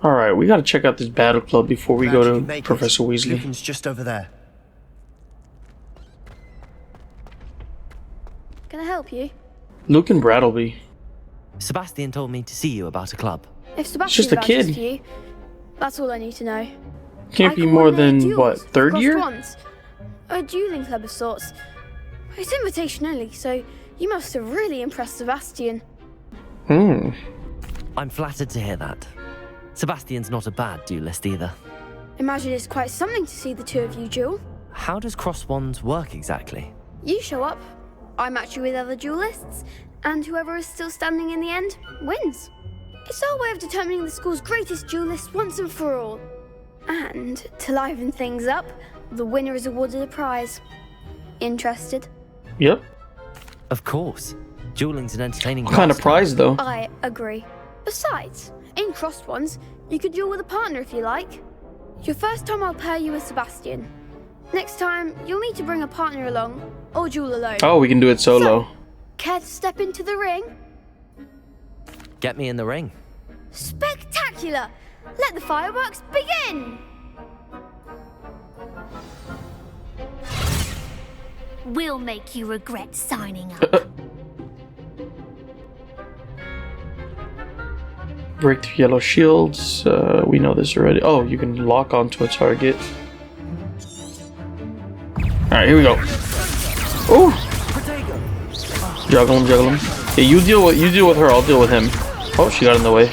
Alright, we gotta check out this battle club before we go to Professor Weasley. Lucan's just over there. Can I help you? Lucan Brattleby. Sebastian told me to see you about a club. If Sebastian just a vouches kid. for you, that's all I need to know. Can't be more than, what, third year? A dueling club of sorts. It's invitation only, so you must have really impressed Sebastian. I'm flattered to hear that. Sebastian's not a bad duelist either. Imagine it's quite something to see the two of you duel. How does cross wands work exactly? You show up, I match you with other duelists, and whoever is still standing in the end wins. It's our way of determining the school's greatest duelist once and for all. And to liven things up, the winner is awarded a prize. Interested? Yep. Of course. Dueling's an entertaining What kind of prize, though? I agree. Besides, in crossed ones, you could duel with a partner if you like. Your first time I'll pair you with Sebastian. Next time, you'll need to bring a partner along, or duel alone. Oh, we can do it solo. So, care to step into the ring? Get me in the ring. Spectacular! Let the fireworks begin! We'll make you regret signing up. Break through yellow shields. We know this already. Oh, you can lock onto a target. Alright, here we go. Oh! Juggle him. Yeah, you deal with her, I'll deal with him. Oh, she got in the way.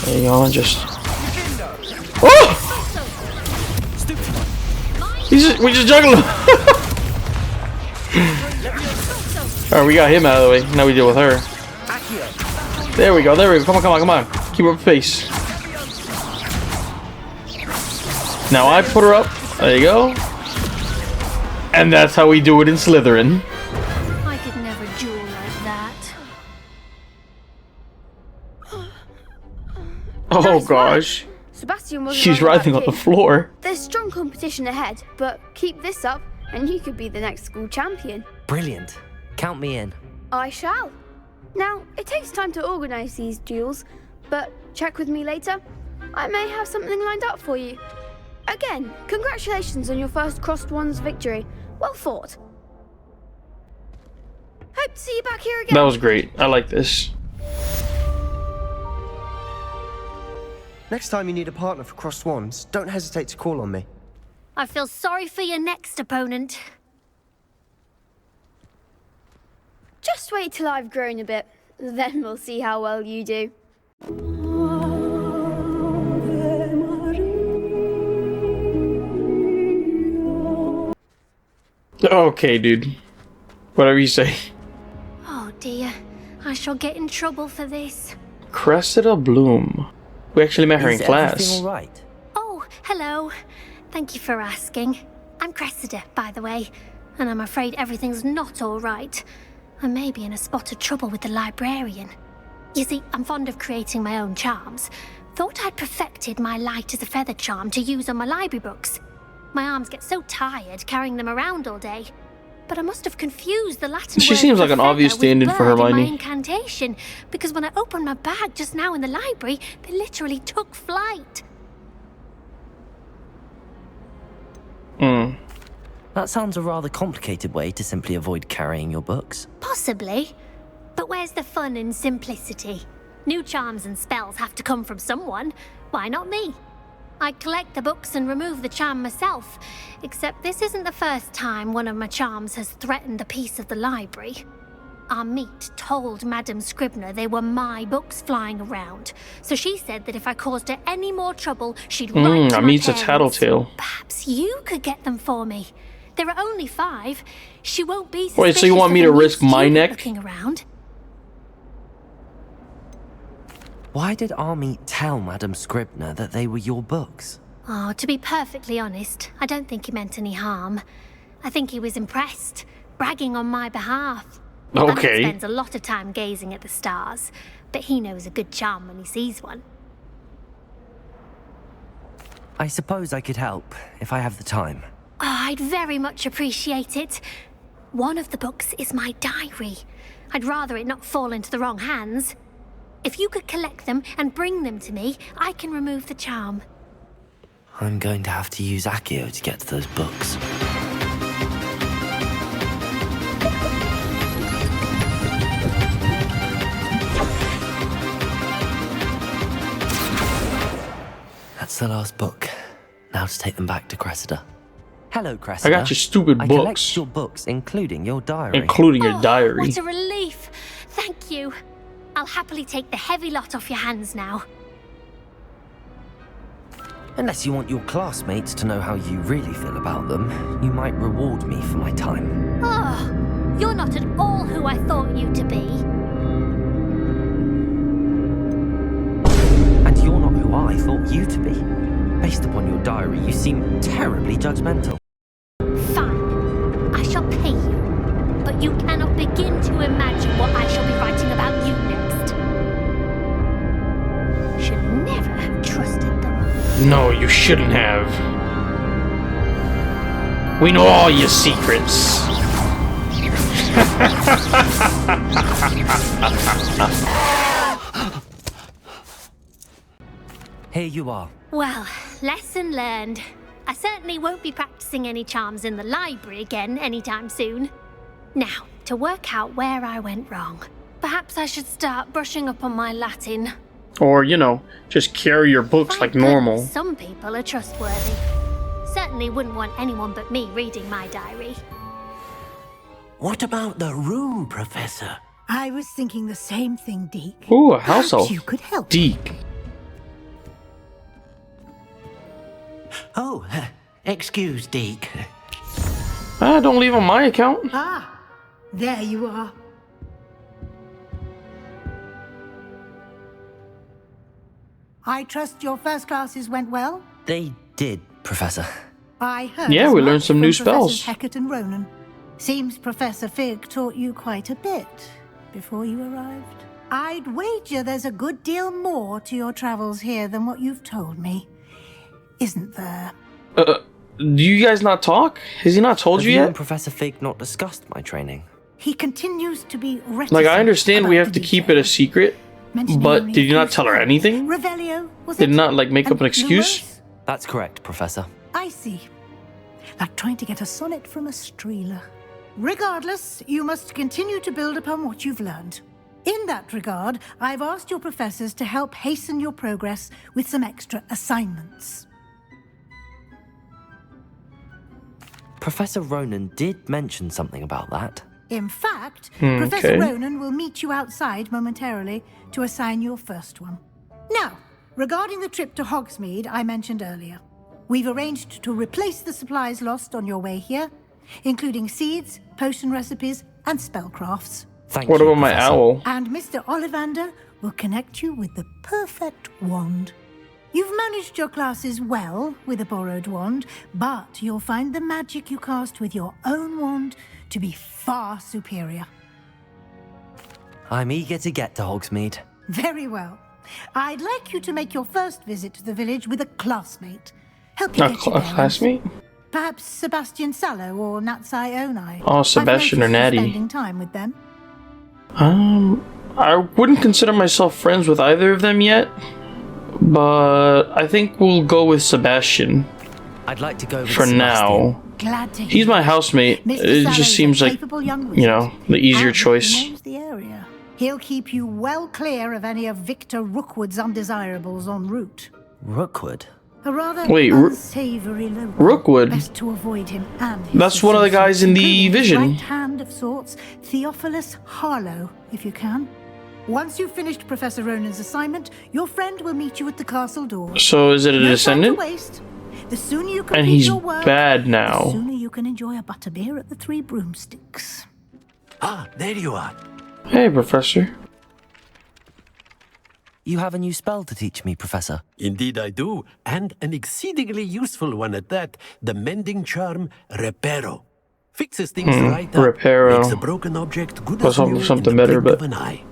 There you go, just... Oh! We just juggled him! Alright, we got him out of the way. Now we deal with her. There we go. Come on. Keep her face. Now I put her up. There you go. And that's how we do it in Slytherin. I could never duel like that. Oh Nice gosh. work. Sebastian wasn't She's wrong about writhing on the you. floor. There's strong competition ahead, but keep this up and you could be the next school champion. Brilliant. Count me in. I shall. Now, it takes time to organise these duels, but check with me later. I may have something lined up for you. Again, congratulations on your first crossed wands victory. Well fought. Hope to see you back here again. That was great. I like this. Next time you need a partner for crossed wands, don't hesitate to call on me. I feel sorry for your next opponent. Just wait till I've grown a bit, then we'll see how well you do. Okay, dude. Whatever you say. Oh dear, I shall get in trouble for this. Cressida Bloom. We actually met her in Is class. everything all right? Oh, hello. Thank you for asking. I'm Cressida, by the way, and I'm afraid everything's not all right. I may be in a spot of trouble with the librarian. You see, I'm fond of creating my own charms. Thought I'd perfected my light as a feather charm to use on my library books. My arms get so tired carrying them around all day. But I must have confused the Latin She word seems for like an feather obvious with stand-in for bird in Hermione. my incantation, because when I opened my bag just now in the library, they literally took flight. That sounds a rather complicated way to simply avoid carrying your books. Possibly. But where's the fun in simplicity? New charms and spells have to come from someone. Why not me? I collect the books and remove the charm myself. Except this isn't the first time one of my charms has threatened the peace of the library. Our meet told Madame Scribner they were my books flying around. So she said that if I caused her any more trouble, she'd write to Our my meet's a parents. tattletale. Perhaps you could get them for me. There are only 5. She won't be Wait, so you want me to risk my neck? Looking around. Why did Army tell Madame Scribner that they were your books? Oh, to be perfectly honest, I don't think he meant any harm. I think he was impressed, bragging on my behalf. Okay. He spends a lot of time gazing at the stars, but he knows a good charm when he sees one. I suppose I could help, if I have the time. Oh, I'd very much appreciate it. One of the books is my diary. I'd rather it not fall into the wrong hands. If you could collect them and bring them to me, I can remove the charm. I'm going to have to use Accio to get to those books. That's the last book. Now to take them back to Cressida. Hello, Cressida. I got your stupid I books. collect your books, including your diary. Including your diary. What a relief. Thank you. I'll happily take the heavy lot off your hands now. Unless you want your classmates to know how you really feel about them, you might reward me for my time. Oh, you're not at all who I thought you to be. And you're not who I thought you to be. Based upon your diary, you seem terribly judgmental. Fine. I shall pay you. But you cannot begin to imagine what I shall be writing about you next. Should never have trusted them. No, you shouldn't have. We know all your secrets. Here you are. Well, lesson learned. I certainly won't be practicing any charms in the library again anytime soon. Now, to work out where I went wrong. Perhaps I should start brushing up on my Latin. Or, you know, just carry your books like normal. Some people are trustworthy. Certainly wouldn't want anyone but me reading my diary. What about the room, Professor? I was thinking the same thing, Deke. Ooh, a house elf. Perhaps you could help. Deke. Oh, excuse, Deke. Don't leave on my account. Ah, there you are. I trust your first classes went well? They did, Professor. I heard. Yeah, as we much learned some from new Professors spells. Hecat and Ronan. Seems Professor Fig taught you quite a bit before you arrived. I'd wager there's a good deal more to your travels here than what you've told me. Isn't there? Do you guys not talk? Has he not told Have you you yet? and Professor Fig not discussed my training? He continues to be reticent. Like, I understand we about have the to keep it a details. secret, Mentioning but only did a you few not tell her spells. anything? Revelio, was Did it? not, like, make up an And excuse? Lumos? That's correct, Professor. I see. Like trying to get a sonnet from a streeler. Regardless, you must continue to build upon what you've learned. In that regard, I've asked your professors to help hasten your progress with some extra assignments. Professor Ronan did mention something about that. In fact, okay. Professor Ronan will meet you outside momentarily to assign your first one. Now, regarding the trip to Hogsmeade I mentioned earlier, we've arranged to replace the supplies lost on your way here, including seeds, potion recipes, and spellcrafts. Thank What you, about my Professor. owl? And Mr. Ollivander will connect you with the perfect wand. You've managed your classes well with a borrowed wand, but you'll find the magic you cast with your own wand to be far superior. I'm eager to get to Hogsmeade. Very well. I'd like you to make your first visit to the village with a classmate. Help you A get your bearings. classmate? Perhaps Sebastian Sallow or Natsai Onai. Oh, Sebastian or I've noticed you Natty. spending time with them. I wouldn't consider myself friends with either of them yet, but I think we'll go with Sebastian I'd like to go with for Sebastian. now. Glad to hear He's my it. housemate. Mr. It Sallow just is seems a like, capable young you know, wizard, the easier and he choice. knows the area. He'll keep you well clear of any of Victor Rookwood's undesirables en route. Rookwood? A rather Wait, unsavory local. Rookwood? Best to avoid him and his That's one of the guys in the associates, including his Vision. right hand of sorts, Theophilus Harlow, if you can. Once you've finished Professor Ronan's assignment, your friend will meet you at the castle doors. So is it a No time to descendant? waste. The sooner you complete And he's your work, bad the now. sooner you can enjoy a butterbeer at the Three Broomsticks. Ah, there you are. Hey, Professor. You have a new spell to teach me, Professor. Indeed I do, and an exceedingly useful one at that, the mending charm Reparo. Fixes things right up, Reparo. makes a broken object good Was as new something in the better, blink but- of an eye.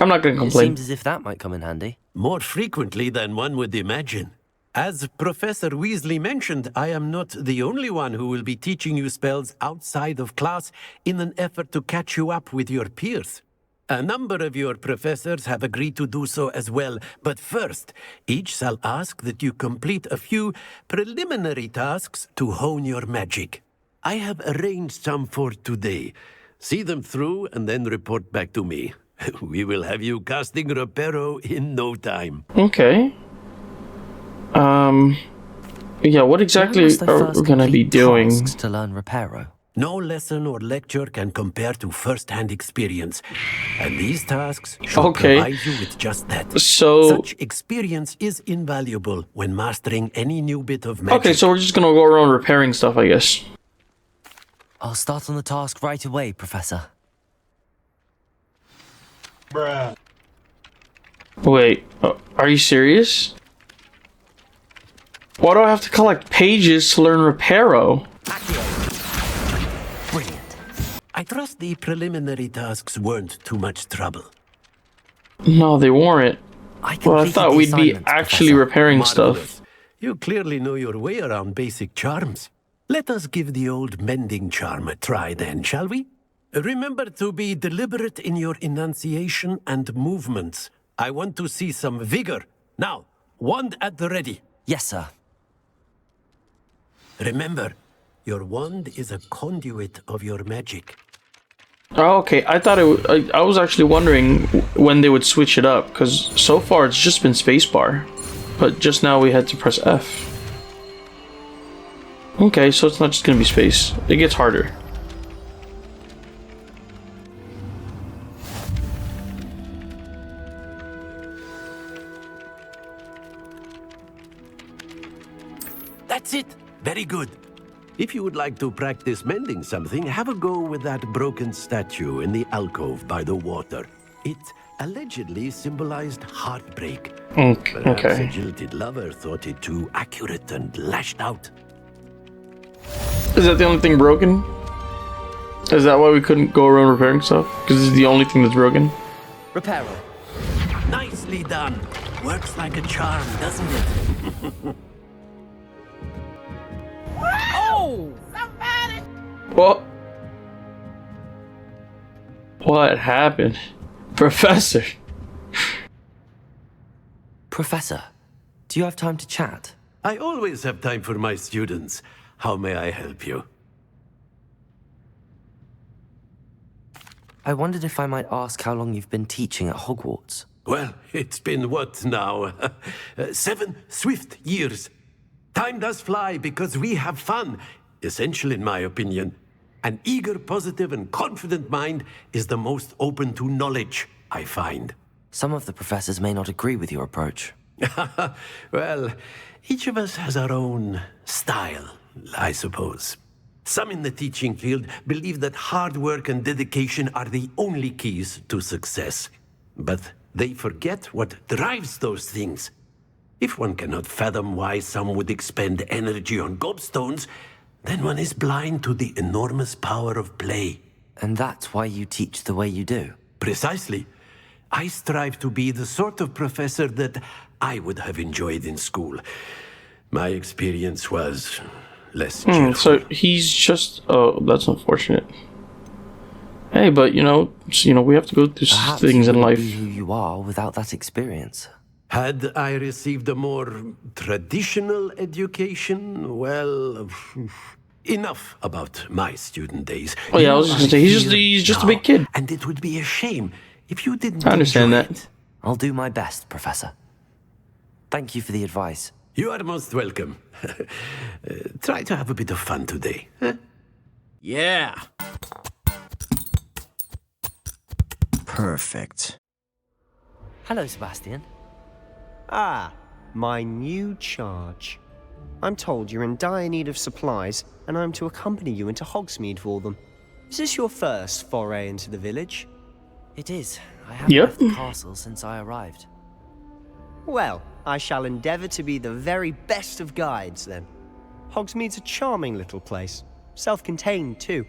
I'm not gonna It complain. seems as if that might come in handy. More frequently than one would imagine. As Professor Weasley mentioned, I am not the only one who will be teaching you spells outside of class in an effort to catch you up with your peers. A number of your professors have agreed to do so as well, but first, each shall ask that you complete a few preliminary tasks to hone your magic. I have arranged some for today. See them through and then report back to me. We will have you casting Reparo in no time. Okay. Yeah, what exactly are we gonna be doing? To learn Reparo. No lesson or lecture can compare to first-hand experience, and these tasks should provide you with just that. So, such experience is invaluable when mastering any new bit of magic. Okay, so we're just gonna go around repairing stuff, I guess. I'll start on the task right away, Professor. Bruh. Wait, are you serious? Why do I have to collect pages to learn Reparo? Brilliant. I trust the preliminary tasks weren't too much trouble. No, they weren't. Well, I thought we'd be actually repairing Marvelous. stuff. You clearly know your way around basic charms. Let us give the old mending charm a try then, shall we? Remember to be deliberate in your enunciation and movements. I want to see some vigor. Now, wand at the ready. Yes, sir. Remember, your wand is a conduit of your magic. Oh, okay, I thought I was actually wondering when they would switch it up, because so far it's just been spacebar. But just now we had to press F. Okay, so it's not just gonna be space. It gets harder. That's it. Very good. If you would like to practice mending something, have a go with that broken statue in the alcove by the water. It allegedly symbolized heartbreak. Perhaps a jilted lover thought it too accurate and lashed out. Is that the only thing broken? Is that why we couldn't go around repairing stuff? Because this is the only thing that's broken? Reparo. Nicely done. Works like a charm, doesn't it? Oh! Somebody! What happened? Professor! Professor, do you have time to chat? I always have time for my students. How may I help you? I wondered if I might ask how long you've been teaching at Hogwarts. Well, it's been what now? 7 swift years. Time does fly because we have fun. Essential in my opinion. An eager, positive, and confident mind is the most open to knowledge, I find. Some of the professors may not agree with your approach. Well, each of us has our own style, I suppose. Some in the teaching field believe that hard work and dedication are the only keys to success. But they forget what drives those things. If one cannot fathom why some would expend energy on gobstones, then one is blind to the enormous power of play. And that's why you teach the way you do? Precisely. I strive to be the sort of professor that I would have enjoyed in school. My experience was less cheerful. So he's just... Oh, that's unfortunate. Hey, but you know, we have to go through Perhaps things in you life. wouldn't be who you are without that experience. Had I received a more traditional education, well, enough about my student days. Oh yeah, I was just gonna say, he's just a big kid. And it would be a shame if you didn't I understand enjoy that. it. I'll do my best, Professor. Thank you for the advice. You are most welcome. Try to have a bit of fun today. Huh? Yeah. Perfect. Hello, Sebastian. Ah, my new charge. I'm told you're in dire need of supplies, and I'm to accompany you into Hogsmeade for them. Is this your first foray into the village? It is. I haven't Yep. left the castle since I arrived. Well, I shall endeavour to be the very best of guides, then. Hogsmeade's a charming little place. Self-contained, too.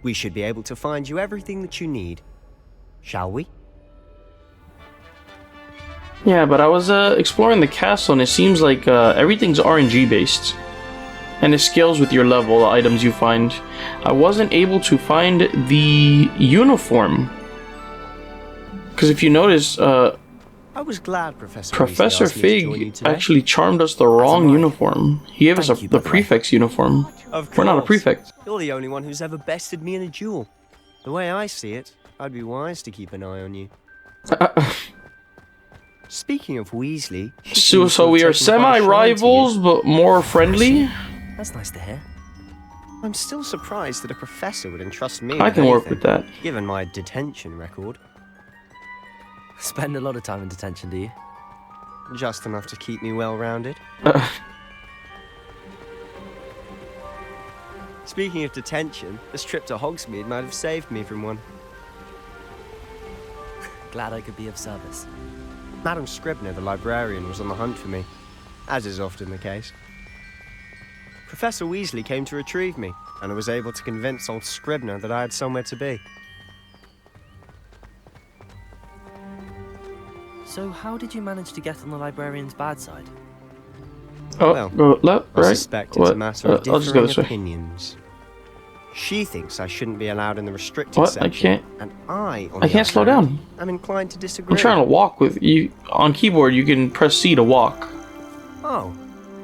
We should be able to find you everything that you need. Shall we? Yeah, but I was exploring the castle, and it seems like everything's RNG based, and it scales with your level, the items you find. I wasn't able to find the uniform. Because if you notice, I was glad Professor Professor Weasley asked me to join you Fig today. actually charmed us the wrong uniform. He gave us Thank you, the by the way. prefect's uniform. Of We're not a course. prefect. You're the only one who's ever bested me in a duel. The way I see it, I'd be wise to keep an eye on you. Speaking of Weasley, she So seems to have we are taken quite a shine to semi-rivals, you. but more friendly. That's nice to hear. I'm still surprised that a professor would entrust me. I with can work anything, with that. given my detention record. Spend a lot of time in detention, do you? Just enough to keep me well-rounded. Speaking of detention, this trip to Hogsmeade might have saved me from one. Glad I could be of service. Madam Scribner, the librarian, was on the hunt for me, as is often the case. Professor Weasley came to retrieve me, and I was able to convince old Scribner that I had somewhere to be. So how did you manage to get on the librarian's bad side? Oh, Well, go left, I right. suspect it's What? a matter of I'll just go differing this way. opinions. She thinks I shouldn't be allowed in the restricted What? section. I can't. And I, on I the can't other slow hand, down. I'm inclined to disagree. I'm trying to walk with you on keyboard. You can press C to walk. Oh,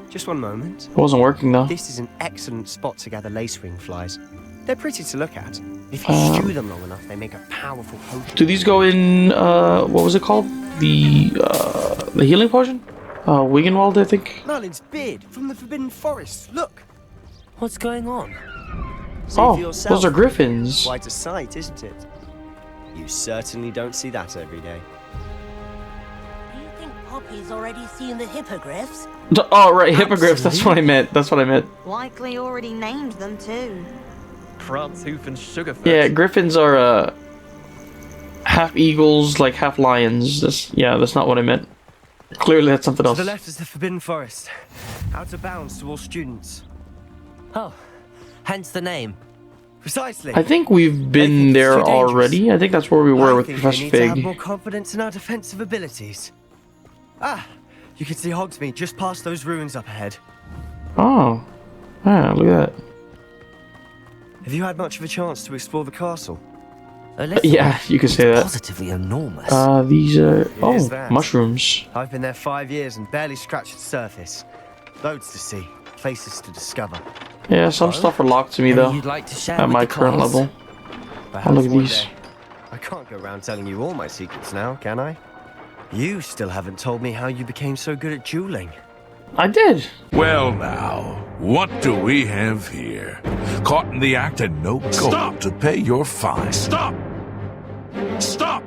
just one moment. It wasn't working though. This is an excellent spot to gather lacewing flies. They're pretty to look at. If you stew them long enough, they make a powerful potion. Do these go in? What was it called? The healing potion? Wiggenwald, I think. Merlin's beard from the Forbidden Forest. Look. What's going on? See Oh, for yourself. those are griffins. Quite a sight, isn't it? You certainly don't see that every day. Do you think Poppy's already seen the hippogriffs? Oh right, hippogriffs. That's what I meant. That's what I meant. Likely already named them too. Prantzhoof and Sugarfoot. Yeah, griffins are half eagles, like half lions. That's not what I meant. Clearly, that's something To else. the left is the Forbidden Forest. Out of bounds to all students. Oh, hence the name. Precisely. I think we've been it's there too dangerous. already. I think that's where we were I with think Professor we need to have Fig. more confidence in our defensive abilities. Ah, you can see Hogsmeade just past those ruins up ahead. Oh, yeah, look at that. Have you had much of a chance to explore the castle? A little. Yeah, you could say that. Positively enormous. These are is that. mushrooms. I've been there 5 years and barely scratched the surface. Loads to see, places to discover. Yeah, some stuff are locked to me Any though. you'd like to share At with my the current class? level. Perhaps look at one these. day. I can't go around telling you all my secrets now, can I? You still haven't told me how you became so good at dueling. I did. Well now, what do we have here? Caught in the act and no gold Stop! to pay your fine. Stop! Stop!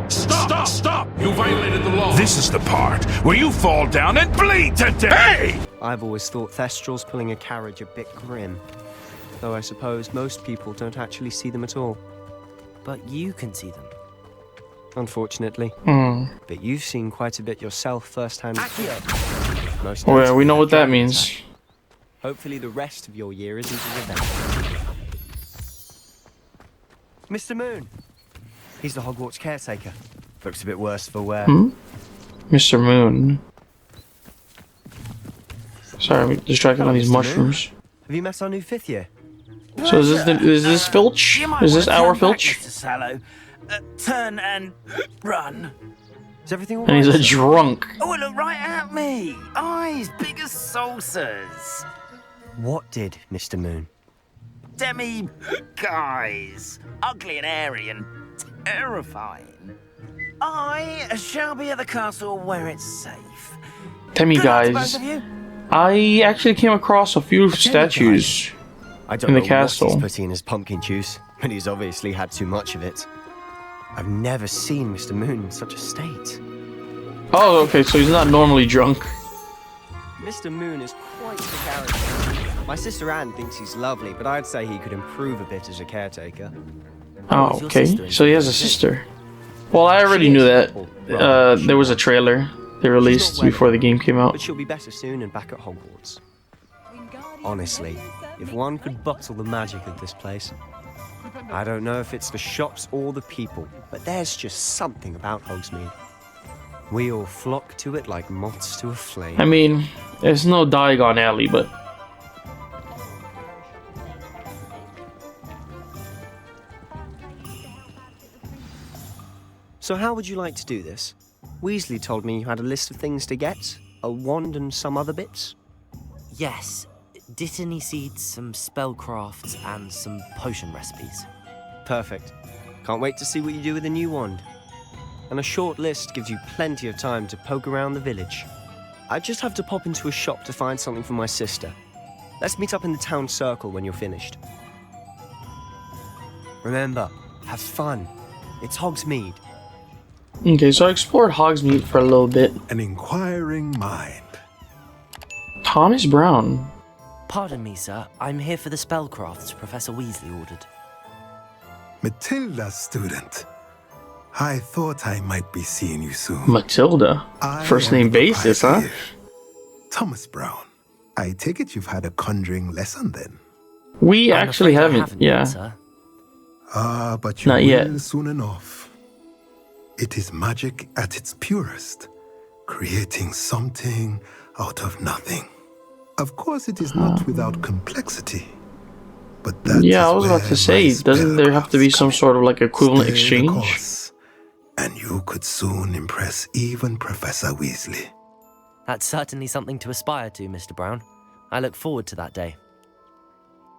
Stop! Stop! You violated the law. This is the part where you fall down and bleed to death. Hey! I've always thought Thestrals pulling a carriage a bit grim. Though I suppose most people don't actually see them at all. But you can see them. Unfortunately. But you've seen quite a bit yourself firsthand. Most Well, we know what that notably, means. hopefully the rest of your year isn't as eventful. Mr. Moon. He's the Hogwarts caretaker. Looks a bit worse for wear. Mr. Moon. Sorry, I'm distracted on these Mr. Moon. mushrooms. Have you met our new fifth year? So is this Filch? Is this our Filch? Sallow. Turn and run. Is everything And he's alright? a drunk. Oh, look right at me. Eyes big as saucers. What did, Mr. Moon? Demi guys. Ugly and airy and terrifying. I shall be at the castle where it's safe. Demi Good luck to both guys. of you. I actually came across a few statues. I don't In the know castle. what he's putting in his pumpkin juice, but he's obviously had too much of it. I've never seen Mr. Moon in such a state. Oh, okay, so he's not normally drunk. Mr. Moon is quite the character. My sister Anne thinks he's lovely, but I'd say he could improve a bit as a caretaker. Oh, Is your okay. sister in So he has a sister. Well, I already knew that. There was a trailer they released before the game came out. But she'll be better soon and back at Hogwarts. Honestly, if one could bottle the magic of this place, I don't know if it's the shops or the people, but there's just something about Hogsmeade. We all flock to it like moths to a flame. I mean, there's no Diagon Alley, but So how would you like to do this? Weasley told me you had a list of things to get, a wand and some other bits. Yes, dittany seeds, some spellcrafts, and some potion recipes. Perfect. Can't wait to see what you do with the new wand. And a short list gives you plenty of time to poke around the village. I just have to pop into a shop to find something for my sister. Let's meet up in the town circle when you're finished. Remember, have fun. It's Hogsmeade. Okay, so I explored Hogsmeade for a little bit. An inquiring mind. Thomas Brown. Pardon me, sir. I'm here for the spellcrafts Professor Weasley ordered. Matilda, student. I thought I might be seeing you soon. Matilda? First name basis, huh? Here. Thomas Brown. I take it you've had a conjuring lesson then? We actually haven't, yeah. Sir. But you Not will yet. soon enough. It is magic at its purest, creating something out of nothing. Of course, it is not without complexity. But that yeah, I is was about where to say, my doesn't there have to be some sort of like equivalent Stay the exchange? course, and you could soon impress even Professor Weasley. That's certainly something to aspire to, Mr. Brown. I look forward to that day.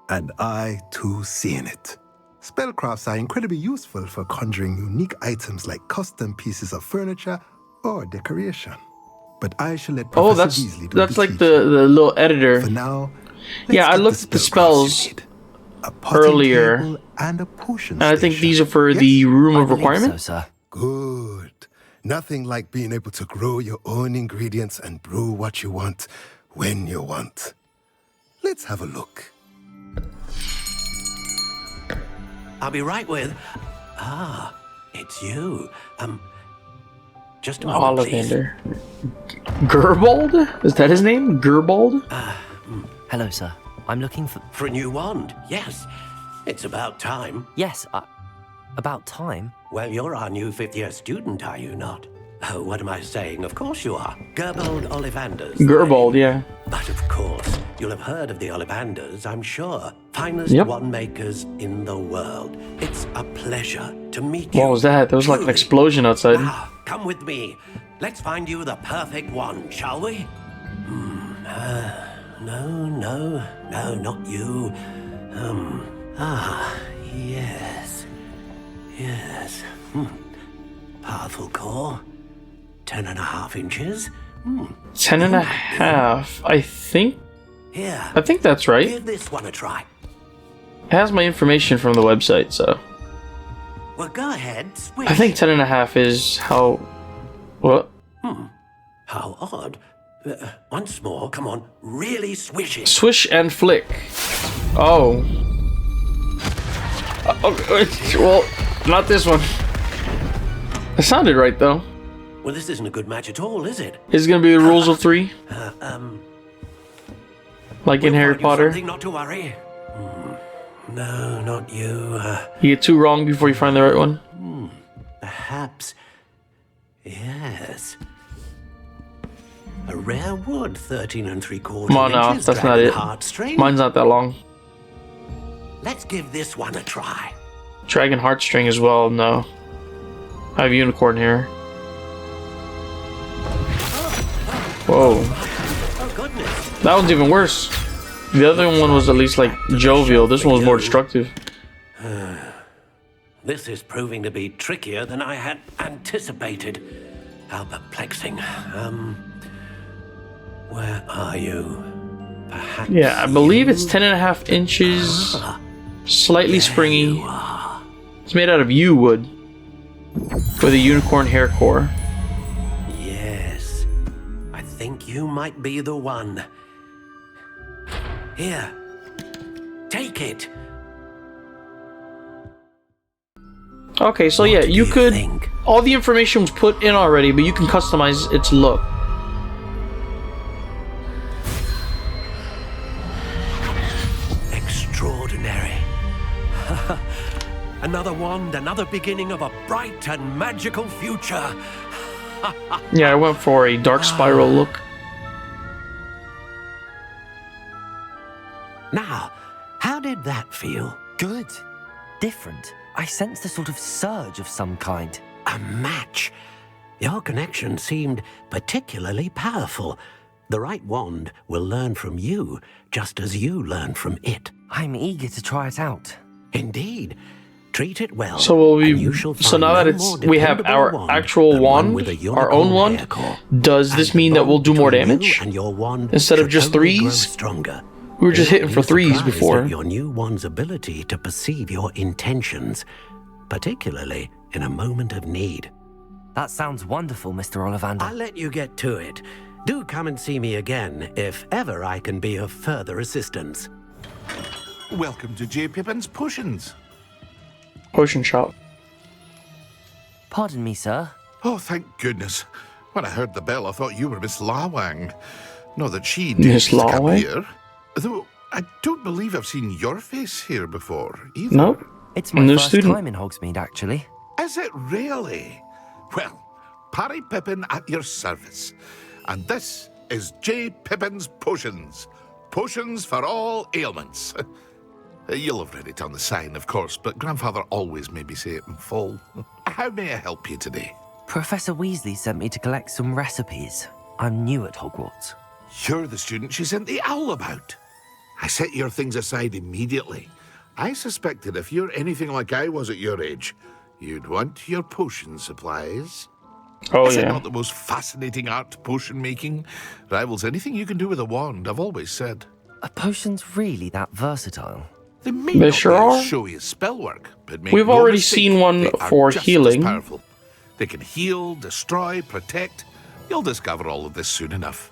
And I, too, seeing it. Spellcrafts are incredibly useful for conjuring unique items like custom pieces of furniture or decoration. But I shall let Professor Weasley do that's the like teaching. the little editor. For now, Yeah, I looked at the spells earlier, and a potion and I think station. these are for Yes? the room of I believe requirement. so, sir. Good. Nothing like being able to grow your own ingredients and brew what you want when you want. Let's have a look. I'll be right with... Ah, it's you. Just a moment, please. Ollivander. Gerbold? Is that his name? Gerbold? Hello, sir. I'm looking for... For a new wand, yes. It's about time. Yes, about time. Well, you're our new fifth-year student, are you not? Oh, what am I saying? Of course you are. Gerbold Ollivanders. Gerbold, yeah. But of course, you'll have heard of the Ollivanders, I'm sure. Finest Yep. wand makers in the world. It's a pleasure to meet you. What was that? There was like an Truly. explosion outside. Now, come with me. Let's find you the perfect wand, shall we? No, not you. Yes. Powerful core. 10.5 inches. 10.5. I think Here. that's right. Give this one a try. It has my information from the website, so Well, go ahead, swish. I think 10.5 is how. What? How odd. Once more, come on. Really swish it. Swish and flick. Oh. Well, not this one. It sounded right though. Well, this isn't a good match at all, is it? Is it gonna be the rules of 3? Like in Harry Find you Potter? something, not to worry. No, not you. You get 2 wrong before you find the right one? Perhaps. Yes. A rare wood, 13 3/4 Come on now, inches. that's not dragon it. heartstring. Mine's not that long. Let's give this one a try. Dragon heartstring as well, no. I have unicorn hair. Whoa. Oh, goodness. That one's even worse. The other one was at least like jovial. This one was more destructive. This is proving to be trickier than I had anticipated. How perplexing. Where are you? Perhaps. Yeah, I believe it's 10.5 inches. Slightly springy. It's made out of yew wood. With a unicorn hair core. Yes. I think you might be the one. Here. Take it. Okay, so yeah, you do you could... think? All the information was put in already, but you can customize its look. Extraordinary. Another wand, another beginning of a bright and magical future. Yeah, I went for a dark spiral look. Now, how did that feel? Good. Different. I sensed a sort of surge of some kind. A match? Your connection seemed particularly powerful. The right wand will learn from you, just as you learn from it. I'm eager to try it out. Indeed. Treat it well. So will we? and you shall So find now no that more we have dependable our wand actual than one wand, with a our own unicorn wand, hair core. does this And the mean that we'll bond do more between you damage? and your wand Instead of should just only grow 3s? stronger. We were just hitting for You'll be 3s surprised before. at your new wand's ability to perceive your intentions, particularly in a moment of need. That sounds wonderful, Mr. Ollivander. I'll let you get to it. Do come and see me again if ever I can be of further assistance. Welcome to J. Pippin's Potions. Potion shop. Pardon me, sir. Oh, thank goodness. When I heard the bell, I thought you were Miss Lawang. Not that she Miss needs to come Lawang? here. Though I don't believe I've seen your face here before, either. Nope. It's my New first student. time in Hogsmeade, actually. Is it really? Well, Parry Pippin at your service. And this is J. Pippin's Potions. Potions for all ailments. You'll have read it on the sign, of course, but Grandfather always made me say it in full. How may I help you today? Professor Weasley sent me to collect some recipes. I'm new at Hogwarts. You're the student she sent the owl about. I set your things aside immediately. I suspected if you're anything like I was at your age, you'd want your potion supplies. Oh, Is it yeah. not the most fascinating art, potion making? Rivals anything you can do with a wand, I've always said. Are potions really that versatile? They may They not sure be are. as showy as spellwork, but make We've no already mistake, seen one they are for just healing. as powerful. They can heal, destroy, protect. You'll discover all of this soon enough.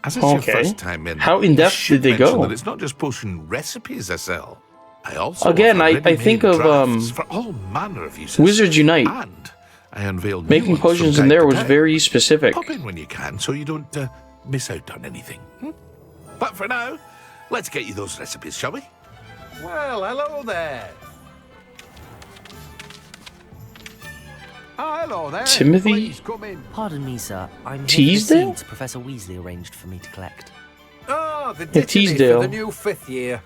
As it's your Okay. first time in, How in I depth should did they mention go? That it's not just potion recipes I sell. I also Again, offer I ready-made think of, drafts for all manner of uses. Wizards Unite. And I unveiled new Making ones from potions in time there to was time. very specific. Pop in when you can, so you don't miss out on anything. But for now, let's get you those recipes, shall we? Well, hello there. Oh, hello there. Timothy? Please come in. Pardon me, sir. I'm here for the Teasdale? seeds Professor Weasley arranged for me to collect. Oh, the Yeah, dittany Teasdale. for the new 5th year.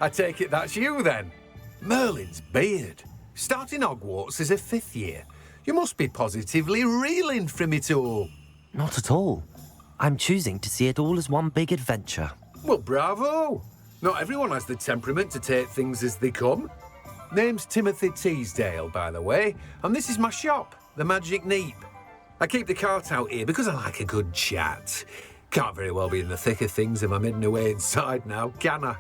I take it that's you then. Merlin's beard. Starting Hogwarts as a 5th year. You must be positively reeling from it all. Not at all. I'm choosing to see it all as one big adventure. Well, bravo. Not everyone has the temperament to take things as they come. Name's Timothy Teasdale, by the way, and this is my shop, the Magic Neep. I keep the cart out here because I like a good chat. Can't very well be in the thick of things if I'm hidden away inside now, can I?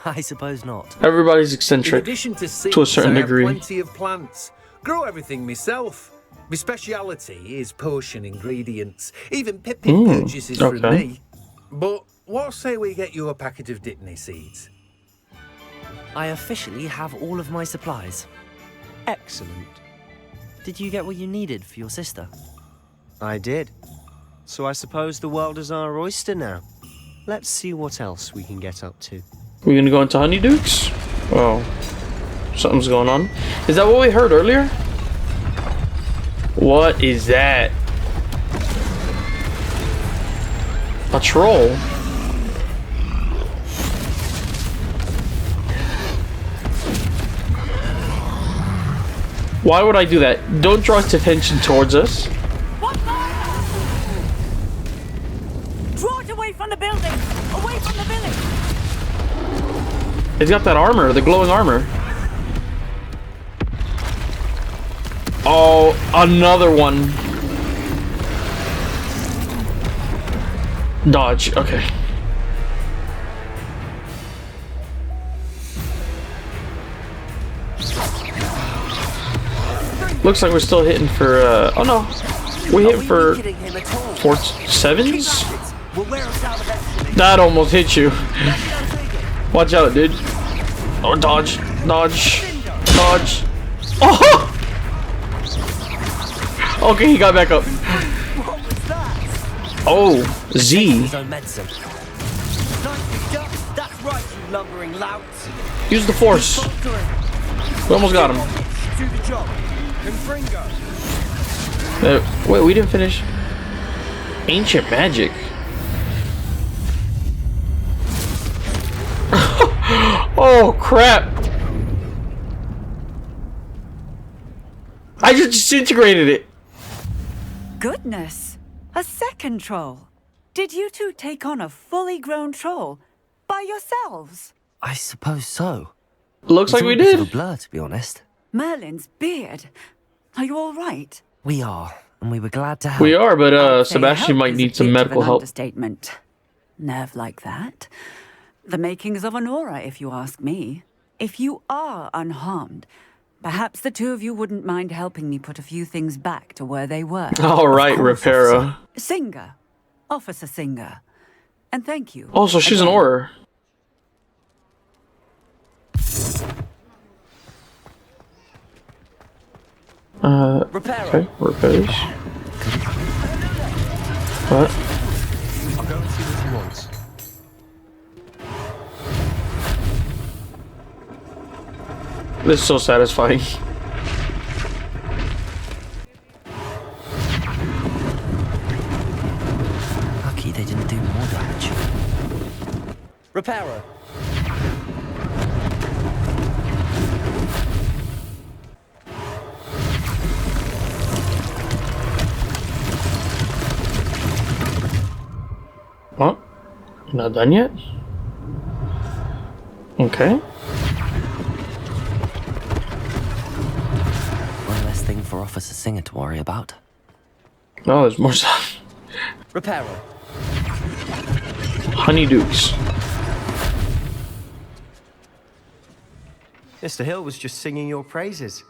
I suppose not. Everybody's In eccentric addition to seeds, to a certain I have degree. plenty of plants. Grow everything myself. My speciality is potion ingredients. Even Pippin purchases from okay. me. But what say we get you a packet of Dittany seeds? I officially have all of my supplies. Excellent. Did you get what you needed for your sister? I did. So I suppose the world is our oyster now. Let's see what else we can get up to. We're gonna go into Honeydukes? Oh. Something's going on. Is that what we heard earlier? What is that? A troll? Why would I do that? Don't draw its attention towards us. Draw it away from the building! Away from the village! It's got that armor, the glowing armor. Oh, another one. Dodge, okay. Looks like we're still hitting for, oh no. We hit for 7s? That almost hit you. Watch out, dude. Oh, dodge, dodge, dodge. Oh! Okay, he got back up. Oh, Z. That's right, you lumbering louts. Use the force. We almost got him. Do the job. Confringo. Wait, we didn't finish. Ancient magic. Oh crap! I I just disintegrated it. Goodness, a second troll. Did you two take on a fully grown troll by yourselves? I suppose so. Looks like we It's all a bit of did. a blur, to be honest. Merlin's beard. Are you all right? We are, and we were glad to help. We are, but I'd say Sebastian help might is need a some bit of medical an help. Understatement. Nerve like that. The makings of an aura, if you ask me. If you are unharmed, perhaps the two of you wouldn't mind helping me put a few things back to where they were. All right, Reparo. Singer. Officer Singer. And thank you. Oh, so she's an again. aura. Okay, repairs. What? I'll go and see what he wants. This is so satisfying. Lucky they didn't do more damage. Reparo. What? Not done yet? Okay. One less thing for Officer Singer to worry about. Oh, there's more stuff. Reparo. Honeydukes. Mr. Hill was just singing your praises.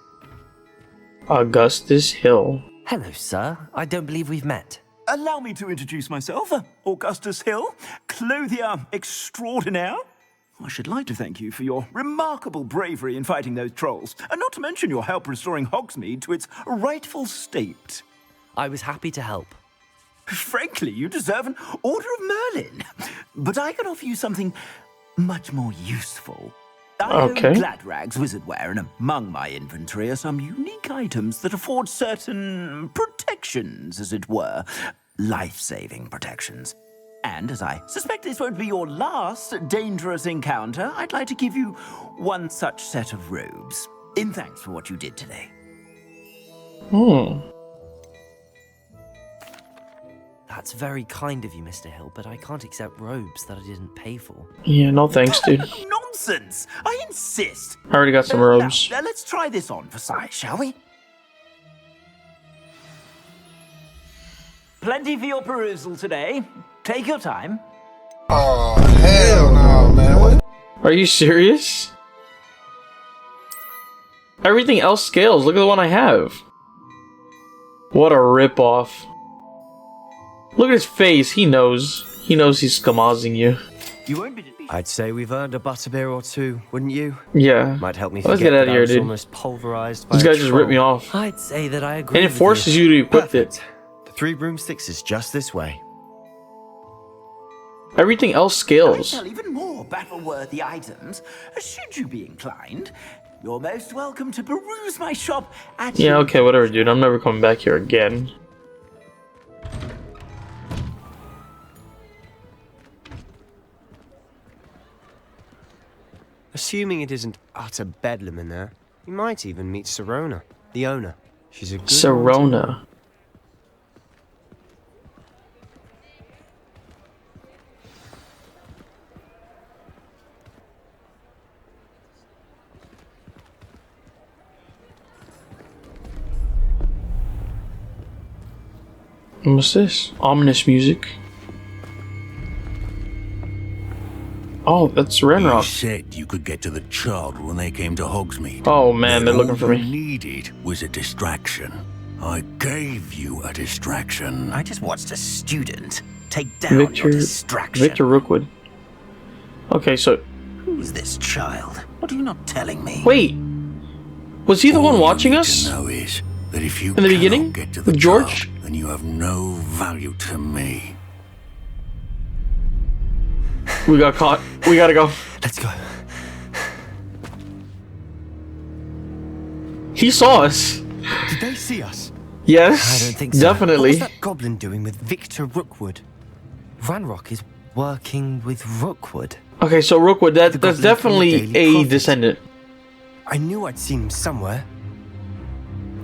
Augustus Hill. Hello, sir. I don't believe we've met. Allow me to introduce myself, Augustus Hill, clothier extraordinaire. I should like to thank you for your remarkable bravery in fighting those trolls, and not to mention your help restoring Hogsmeade to its rightful state. I was happy to help. Frankly, you deserve an Order of Merlin, but I can offer you something much more useful. I own Gladrag's wizardware, and among my inventory are some unique items that afford certain protections, as it were. Life-saving protections. And as I suspect this won't be your last dangerous encounter, I'd like to give you one such set of robes, in thanks for what you did today. That's very kind of you, Mr. Hill, but I can't accept robes that I didn't pay for. Yeah, no thanks, dude. Nonsense! I insist! I already got some robes. Now, let's try this on for size, shall we? Plenty for your perusal today. Take your time. Oh, hell no, man. What? Are you serious? Everything else scales. Look at the one I have. What a ripoff. Look at his face. He knows. He knows he's skamazing you. You won't be. I'd say we've earned a butterbeer or two, wouldn't you? Yeah. Might help me Let's forget get out of that I here, was dude. almost pulverized by This a guy just ripped me troll. off. I'd say that I agree. And it forces you to equip it. The 3 broomsticks is just this way. Everything else I scales. sell even more battle-worthy items. Should you be inclined, you're most welcome to peruse my shop at Yeah, your okay, whatever, dude. I'm never coming back here again. Assuming it isn't utter bedlam in there, you might even meet Sirona, the owner. She's a good Sirona. What's this? Ominous music. Oh, that's You Renrock. said you could get to the child when they came to Hogsmeade. Oh man, they're looking for All you me. needed was a distraction. I gave you a distraction. I just watched a student take down your distraction. Victor Rookwood. Okay, so Who's this child? What are you not telling me? wait, was he the one watching us Know is that if you in the beginning get to the with George? child, then you have no value to me. We got caught. We gotta go. Let's go. He saw us. Did they see us? Yes, I don't think so. definitely. What was that goblin doing with Victor Rookwood? Ranrock is working with Rookwood. Okay, so Rookwood, that's goblin from the definitely Daily a Prophet. descendant. I knew I'd seen him somewhere.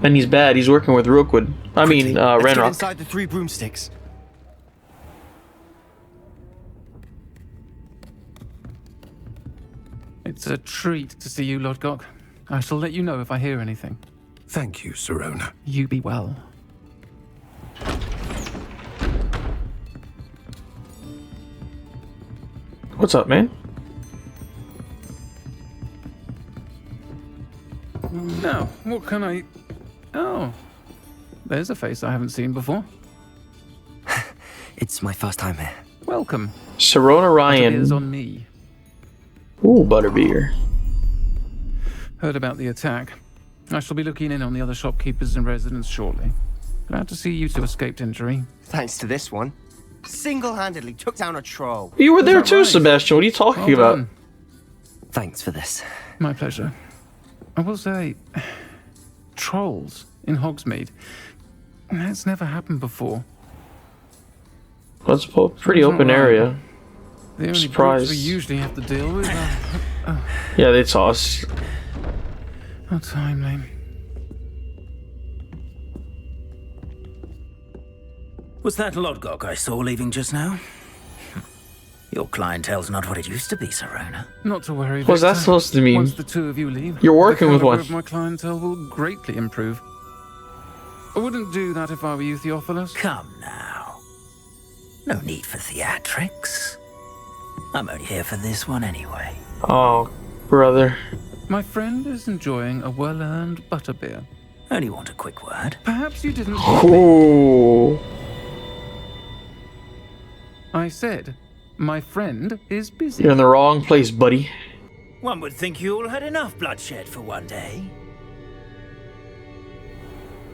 And he's bad. He's working with Rookwood. Let's get Ranrock. inside the 3 broomsticks. It's a treat to see you, Lodgok. I shall let you know if I hear anything. Thank you, Sirona. You be well. What's up, man? Now, what can I... Oh, there's a face I haven't seen before. It's my first time here. Welcome. Sirona Ryan. Butterbeer's on me. Ooh, Butterbeer. Heard about the attack. I shall be looking in on the other shopkeepers and residents shortly. Glad to see you two escaped injury. Thanks to this one. Single-handedly took down a troll. You were there too, Sebastian. What are you talking about? Done. Thanks for this. My pleasure. I will say, trolls in Hogsmeade. That's never happened before. That's a pretty open area. The only Surprise. groups we usually have to deal with are... Yeah, they saw us. How timely. Was that Lodgok I saw leaving just now? Your clientele's not what it used to be, Sirona. Not to worry, What's that Victor. supposed to mean? Once the two of you leave, You're working the with caliber one. of my clientele will greatly improve. I wouldn't do that if I were you, Theophilus. Come now. No need for theatrics. I'm only here for this one anyway. Oh, brother. My friend is enjoying a well-earned butterbeer. Only want a quick word. Perhaps you didn't... Ooh. I said, my friend is busy. You're in the wrong place, buddy. One would think you all had enough bloodshed for one day.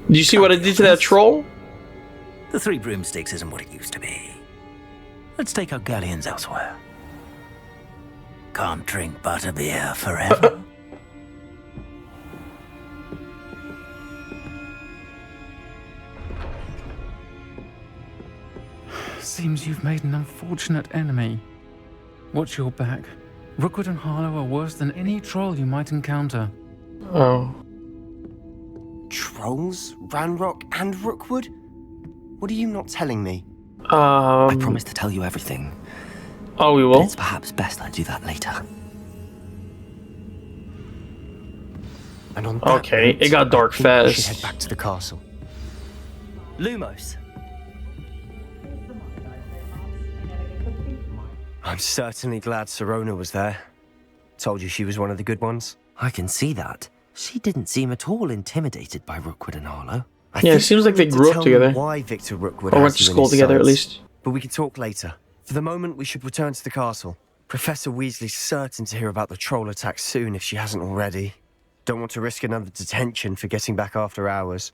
Did you see what I did to that troll? The 3 broomsticks isn't what it used to be. Let's take our galleons elsewhere. Can't drink butterbeer forever. Seems you've made an unfortunate enemy. Watch your back. Rookwood and Harlow are worse than any troll you might encounter. Oh. Trolls, Ranrock, and Rookwood? What are you not telling me? I promise to tell you everything. Oh, we will? But it's perhaps best I do that later. And on that Okay, note, it got dark I think we should fast. head back to the castle. Lumos. I'm certainly glad Sirona was there. Told you she was one of the good ones. I can see that. She didn't seem at all intimidated by Rookwood and Harlow. Yeah, it seems like they grew up together. Why Victor Rookwood Or has went to you in school his together, at sights. least. But we can talk later. For the moment, we should return to the castle. Professor Weasley's certain to hear about the troll attack soon if she hasn't already. Don't want to risk another detention for getting back after hours.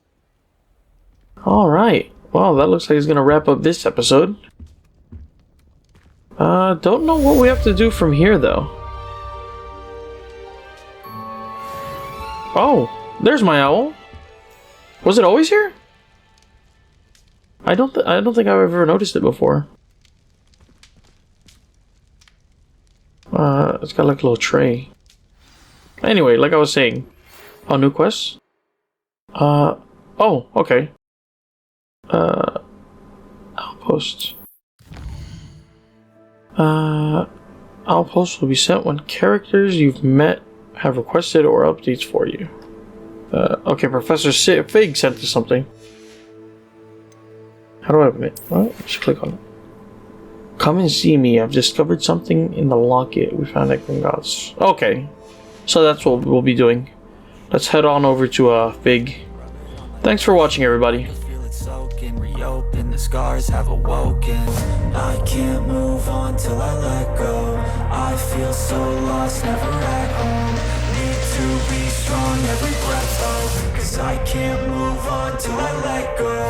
Alright. Well, that looks like he's gonna wrap up this episode. Don't know what we have to do from here, though. Oh, there's my owl. Was it always here? I don't think I've ever noticed it before. It's got like a little tray. Anyway, like I was saying. Oh, new quest? Oh, okay. Outpost. Outpost will be sent when characters you've met have requested or updates for you. Okay, Professor Fig sent us something. How do I open it? What? Just click on it. Come and see me. I've discovered something in the locket we found at Gringotts. Okay. So that's what we'll be doing. Let's head on over to Fig. Thanks for watching, everybody. Reopen, the scars have awoken. I can't move on till I let go. I feel so lost, never at home. Need to be strong, every breath, oh. Cause I can't move on till I let go.